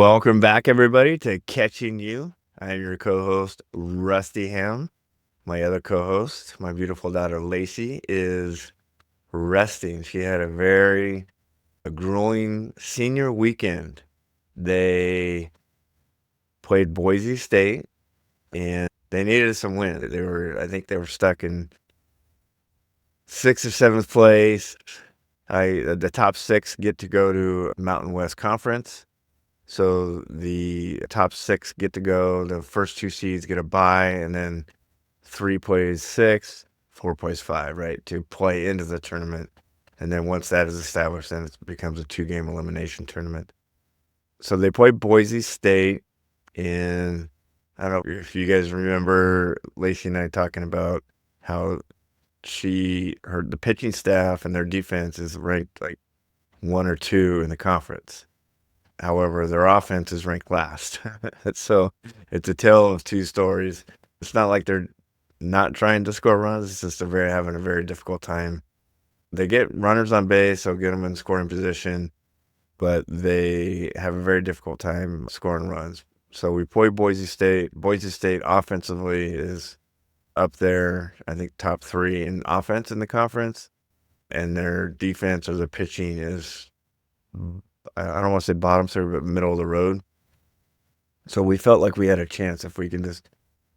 Welcome back, everybody, to Catching You. I am your co-host, Lacie Ham. My other co-host, my beautiful daughter, Lacie, is resting. She had a grueling senior weekend. They played Boise State, and they needed some win. I think they were stuck in sixth or seventh place. The top six get to go to Mountain West Conference. So the top six get to go. The first two seeds get a bye, and then 3 plays 6, 4 plays 5, right, to play into the tournament. And then once that is established, then it becomes a 2-game elimination tournament. So they played Boise State in, I don't know if you guys remember Lacie and I talking about how the pitching staff and their defense is ranked like 1 or 2 in the conference. However, their offense is ranked last. So it's a tale of two stories. It's not like they're not trying to score runs. It's just having a very difficult time. They get runners on base, so get them in scoring position, but they have a very difficult time scoring runs. So we play Boise State. Boise State offensively is up there, I think top 3 in offense in the conference, and their defense or their pitching is, I don't want to say bottom third, but middle of the road. So we felt like we had a chance if we can just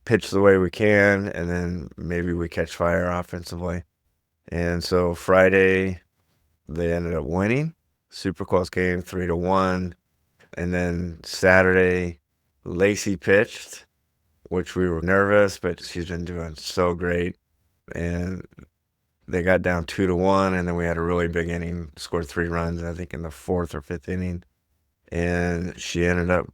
pitch the way we can, and then maybe we catch fire offensively. And so Friday, they ended up winning. Super close game, 3-1. And then Saturday, Lacie pitched, which we were nervous, but she's been doing so great. And they got down 2-1, and then we had a really big inning, scored 3 runs, I think in the 4th or 5th inning. And she ended up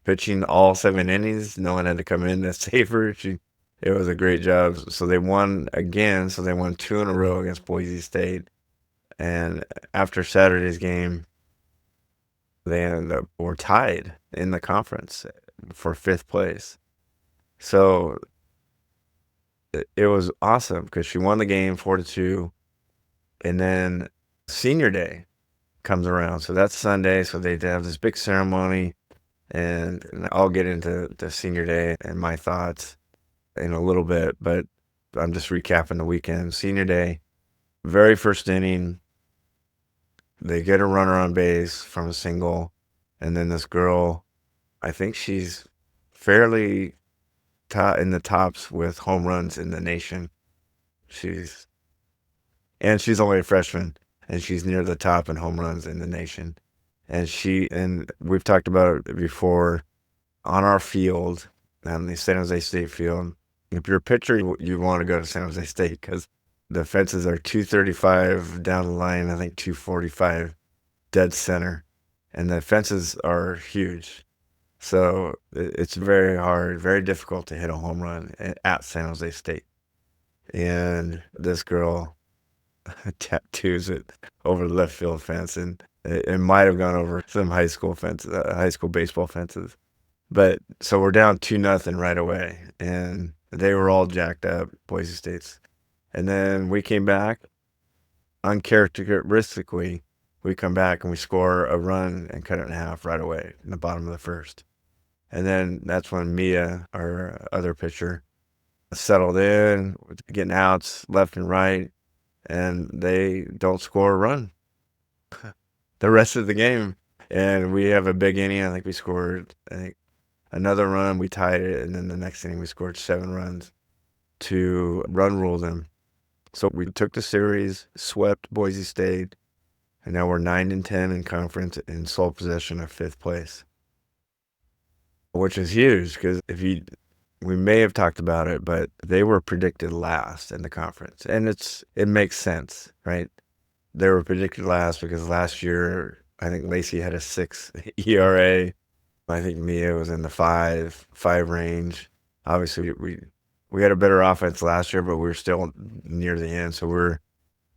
pitching all 7 innings. No one had to come in to save her. It was a great job. So they won again. So they won 2 in a row against Boise State. And after Saturday's game, they were tied in the conference for 5th place. So it was awesome because she won the game 4-2. And then senior day comes around. So that's Sunday. So they have this big ceremony. And I'll get into the senior day and my thoughts in a little bit, but I'm just recapping the weekend. Senior day, very first inning, they get a runner on base from a single, and then this girl, I think she's fairly in the tops with home runs in the nation. She's only a freshman, and she's near the top in home runs in the nation. And we've talked about it before, on our field, on the San Jose State field, if you're a pitcher, you want to go to San Jose State because the fences are 235 down the line, I think 245 dead center, and the fences are huge. So it's very hard, very difficult to hit a home run at San Jose State. And this girl tattoos it over the left field fence, and it might have gone over some high school baseball fences. But so we're down 2-0 right away, and they were all jacked up, Boise State's. And then we came back, uncharacteristically, we come back and we score a run and cut it in half right away in the bottom of the first. And then that's when Mia, our other pitcher, settled in, getting outs left and right, and they don't score a run the rest of the game. And we have a big inning. I think we scored, another run. We tied it, and then the next inning we scored 7 runs to run rule them. So we took the series, swept Boise State, and now we're 9-10 in conference in sole possession of 5th place, which is huge because we may have talked about it, but they were predicted last in the conference, and it makes sense, right? They were predicted last because last year I think Lacie had a 6 ERA. I think Mia was in the 5 range. Obviously, we had a better offense last year, but we were still near the end. So we're,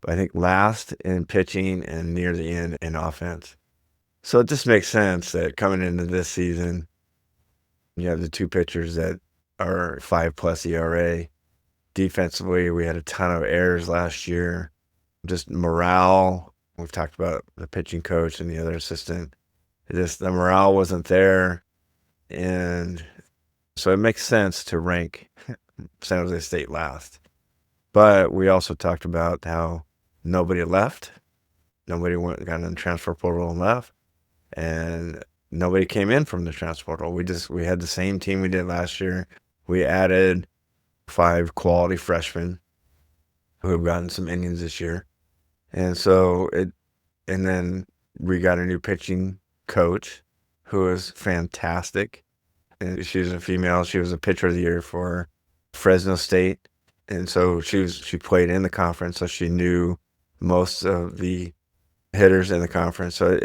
I think, last in pitching and near the end in offense. So it just makes sense that coming into this season, you have the 2 pitchers that are 5+ ERA. Defensively, we had a ton of errors last year. Just morale. We've talked about the pitching coach and the other assistant. Just the morale wasn't there. And so it makes sense to rank San Jose State last. But we also talked about how nobody left. Nobody got in the transfer portal and left. And nobody came in from the transfer portal. We had the same team we did last year. We added 5 quality freshmen who have gotten some innings this year. And then we got a new pitching coach who is fantastic. And she's a female. She was a pitcher of the year for Fresno State. And so she played in the conference, so she knew most of the hitters in the conference. So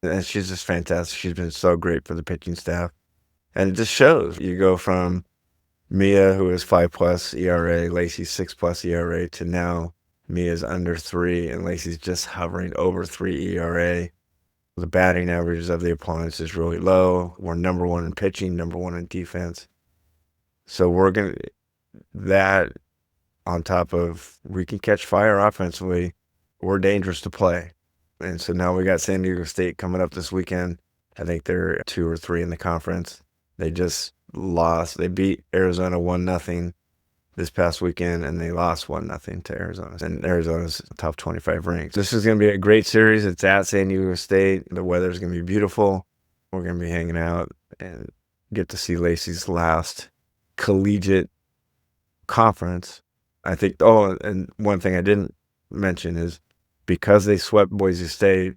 and she's just fantastic. She's been so great for the pitching staff. And it just shows. You go from Mia, who is 5+ ERA, Lacie 6+ ERA, to now Mia's under 3, and Lacey's just hovering over 3 ERA. The batting averages of the opponents is really low. We're number 1 in pitching, number 1 in defense. So that on top of we can catch fire offensively, we're dangerous to play. And so now we got San Diego State coming up this weekend. I think they're 2 or 3 in the conference. They just lost. They beat Arizona 1-0 this past weekend, and they lost 1-0 to Arizona. And Arizona's top 25 ranked. This is going to be a great series. It's at San Diego State. The weather's going to be beautiful. We're going to be hanging out and get to see Lacey's last collegiate conference. I think, and one thing I didn't mention is because they swept Boise State,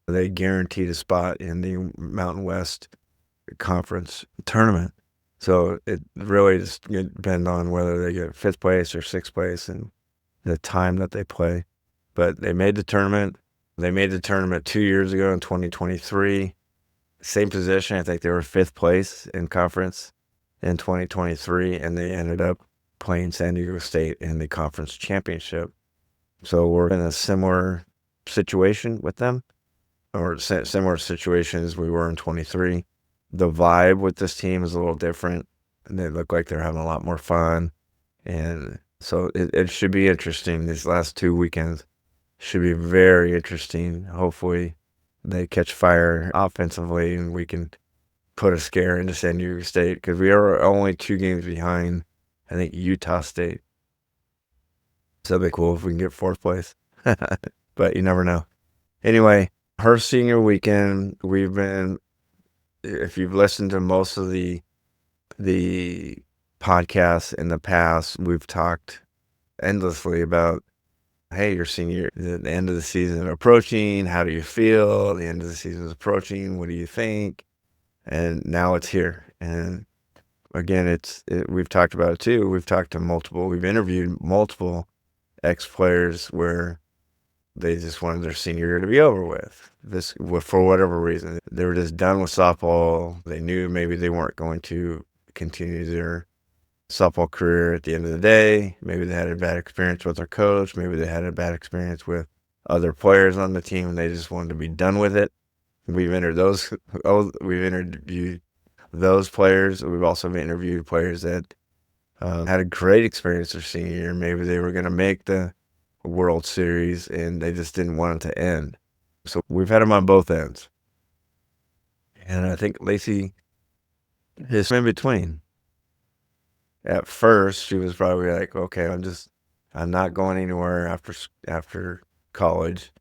they guaranteed a spot in the Mountain West Conference tournament. So it really just depends on whether they get 5th place or 6th place and the time that they play. But they made the tournament. They made the tournament 2 years ago in 2023. Same position. I think they were 5th place in conference in 2023, and they ended up playing San Diego State in the conference championship. So we're in a similar situation with them, or similar situation as we were in 23. The vibe with this team is a little different, and they look like they're having a lot more fun. And so it should be interesting. These last 2 weekends should be very interesting. Hopefully they catch fire offensively and we can put a scare into San Diego State, because we are only 2 games behind, I think, Utah State. So it'd be cool if we can get 4th place. But you never know. Anyway, her senior weekend, if you've listened to most of the podcasts in the past, we've talked endlessly about, hey, your senior, the end of the season approaching. How do you feel? The end of the season is approaching. What do you think? And now it's here. And again, we've talked about it too. We've interviewed multiple ex-players where they just wanted their senior year to be over with. For whatever reason, they were just done with softball. They knew maybe they weren't going to continue their softball career at the end of the day. Maybe they had a bad experience with their coach. Maybe they had a bad experience with other players on the team, and they just wanted to be done with it. We've interviewed those players. We've also interviewed players that had a great experience their senior year. Maybe they were going to make the World Series and they just didn't want it to end. So we've had them on both ends. And I think Lacie is in between. At first, she was probably like, okay, I'm not going anywhere after college.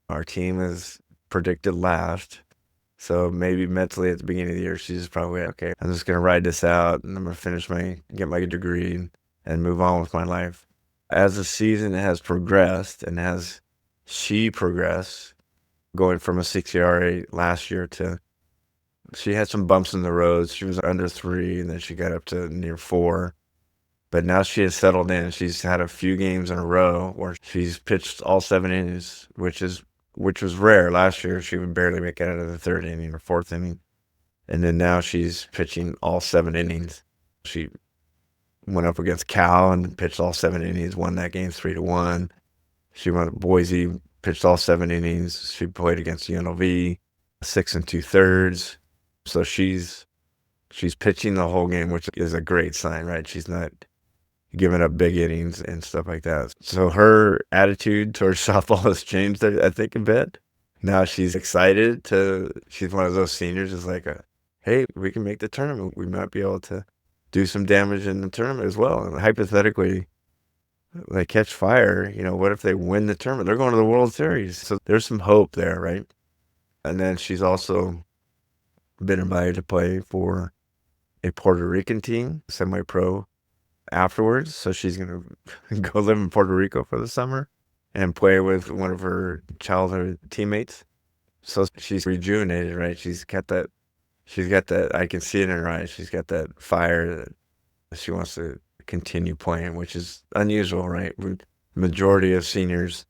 Our team is predicted last. So maybe mentally at the beginning of the year, she's probably, okay, I'm just going to ride this out and I'm going to get my degree and move on with my life. As the season has progressed and as she progressed, going from a 6 ERA last year she had some bumps in the road. She was under 3 and then she got up to near 4. But now she has settled in. She's had a few games in a row where she's pitched all 7 innings, which was rare. Last year, she would barely make it out of the 3rd inning or 4th inning. And then now she's pitching all 7 innings. She went up against Cal and pitched all 7 innings, won that game 3-1. She went to Boise, pitched all 7 innings. She played against UNLV, 6 2/3. So she's pitching the whole game, which is a great sign, right? She's not giving up big innings and stuff like that. So her attitude towards softball has changed, I think, a bit. Now she's excited she's one of those seniors is like, hey, we can make the tournament. We might be able to do some damage in the tournament as well. And hypothetically, they catch fire, what if they win the tournament? They're going to the World Series. So there's some hope there, right? And then she's also been invited to play for a Puerto Rican team, semi-pro afterwards. So she's going to go live in Puerto Rico for the summer and play with one of her childhood teammates. So she's rejuvenated, right? She's got that, I can see it in her eyes. She's got that fire that she wants to continue playing, which is unusual, right? Majority of seniors,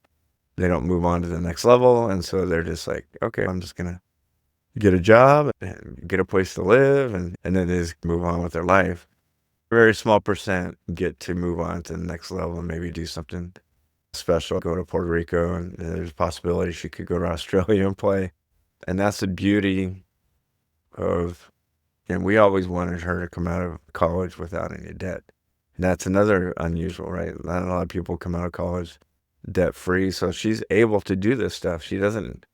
they don't move on to the next level. And so they're just like, okay, I'm just going to get a job and get a place to live. And then they just move on with their life. A very small percent get to move on to the next level and maybe do something special, go to Puerto Rico. And there's a possibility she could go to Australia and play. And that's the beauty of, and we always wanted her to come out of college without any debt. And that's another unusual, right? Not a lot of people come out of college debt free. So she's able to do this stuff. She doesn't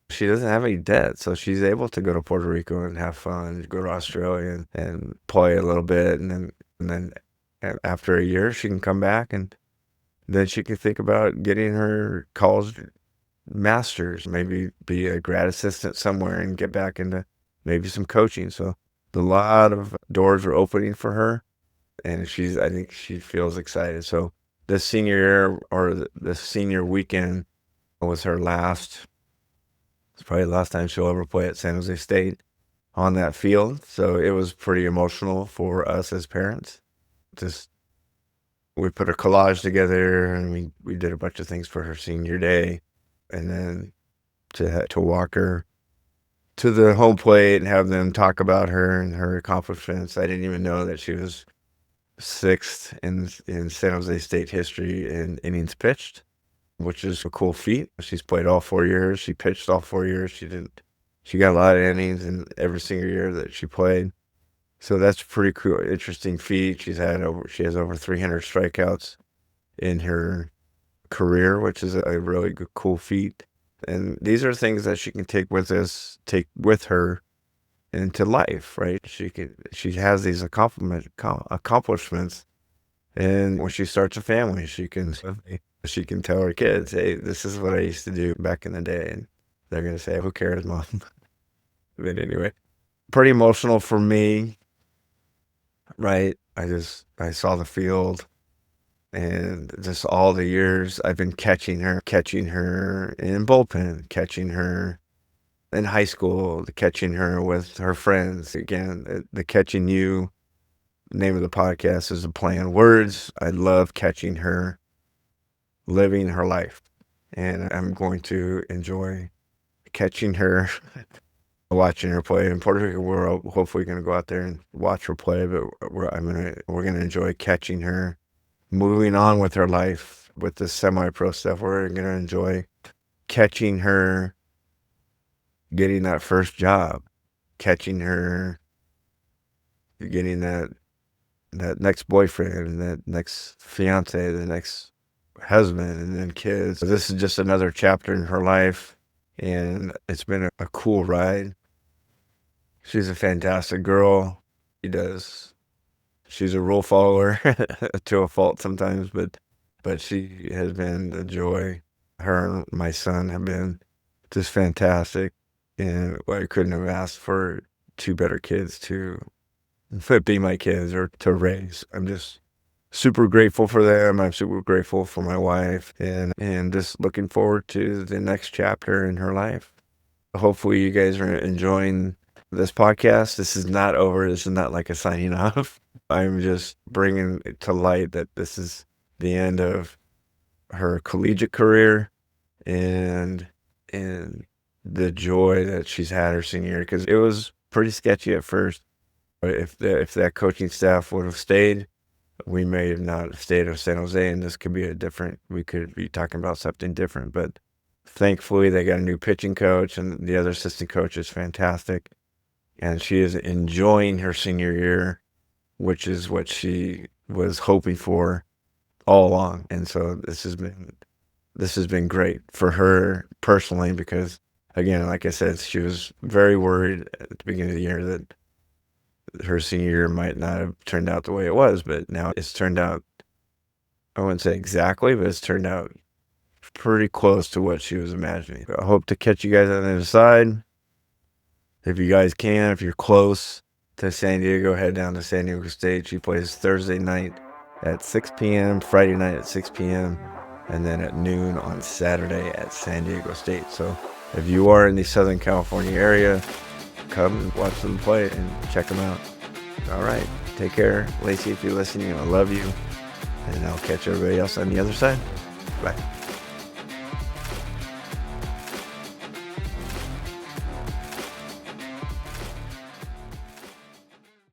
have any debt. So she's able to go to Puerto Rico and have fun, go to Australia and play a little bit. And then after a year, she can come back and then she can think about getting her college master's, maybe be a grad assistant somewhere and get back into maybe some coaching. So a lot of doors are opening for her, and I think she feels excited. So this senior year or the senior weekend was her it's probably the last time she'll ever play at San Jose State on that field. So it was pretty emotional for us as parents. Just, we put a collage together and we did a bunch of things for her senior day. And then to walk her to the home plate and have them talk about her and her accomplishments. I didn't even know that she was sixth in San Jose State history in innings pitched, which is a cool feat. She's played all 4 years. She pitched all 4 years. She got a lot of innings in every single year that she played. So that's a pretty cool, interesting feat. She has over 300 strikeouts in her career, which is a really good, cool feat. And these are things that she can take with her into life, right? She has these accomplishments, and when she starts a family, she can tell her kids, hey, this is what I used to do back in the day, and they're gonna say, who cares, mom? But anyway, pretty emotional for me, right? I saw the field. And just all the years I've been catching her in bullpen, catching her in high school, catching her with her friends. Again, the Catching You name of the podcast is a play on words. I love catching her living her life. And I'm going to enjoy catching her, watching her play. In Puerto Rico, we're hopefully going to go out there and watch her play, but we're going to enjoy catching her moving on with her life with the semi-pro stuff. We're going to enjoy catching her getting that first job, catching her getting that next boyfriend, that next fiance, the next husband, and then kids. So this is just another chapter in her life, and it's been a cool ride. She's a fantastic girl. She's a rule follower to a fault sometimes, but she has been a joy. Her and my son have been just fantastic, and I couldn't have asked for two better kids to be my kids or to raise. I'm just super grateful for them. I'm super grateful for my wife, and just looking forward to the next chapter in her life. Hopefully you guys are enjoying this podcast. This is not over. This is not like a signing off. I'm just bringing it to light that this is the end of her collegiate career and the joy that she's had her senior year, because it was pretty sketchy at first. If that coaching staff would have stayed, we may have not stayed at San Jose, and we could be talking about something different. But thankfully, they got a new pitching coach, and the other assistant coach is fantastic. And she is enjoying her senior year, which is what she was hoping for all along. And so this has been great for her personally, because again, like I said, she was very worried at the beginning of the year that her senior year might not have turned out the way it was, but now it's turned out, I wouldn't say exactly, but it's turned out pretty close to what she was imagining. I hope to catch you guys on the other side. If you guys can, if you're close to San Diego, head down to San Diego State. She plays Thursday night at 6 p.m., Friday night at 6 p.m., and then at noon on Saturday at San Diego State. So if you are in the Southern California area, come and watch them play and check them out. All right. Take care. Lacie, if you're listening, I love you. And I'll catch everybody else on the other side. Bye.